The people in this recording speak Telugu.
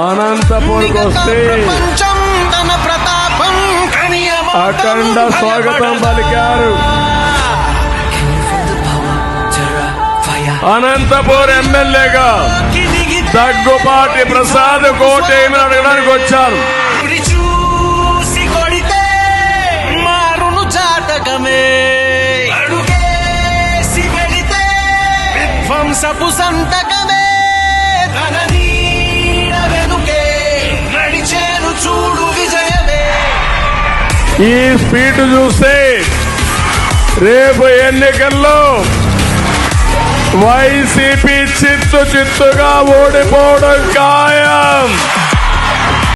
అనంతపూర్కి వస్తే అఖండ స్వాగతం పలికారు. అనంతపూర్ ఎమ్మెల్యేగా దగ్గుపాటి ప్రసాద్ కోటేమని అడగడానికి వచ్చారు. విధ్వంసపు సంతకమే తన నీడ వెనుకే నడిచేను చూడు విజయమే. ఈ స్పీడ్ చూస్తే రేపు ఎన్నికల్లో వైసీపీ చిత్తుగా ఓడిపోవడం ఖాయం.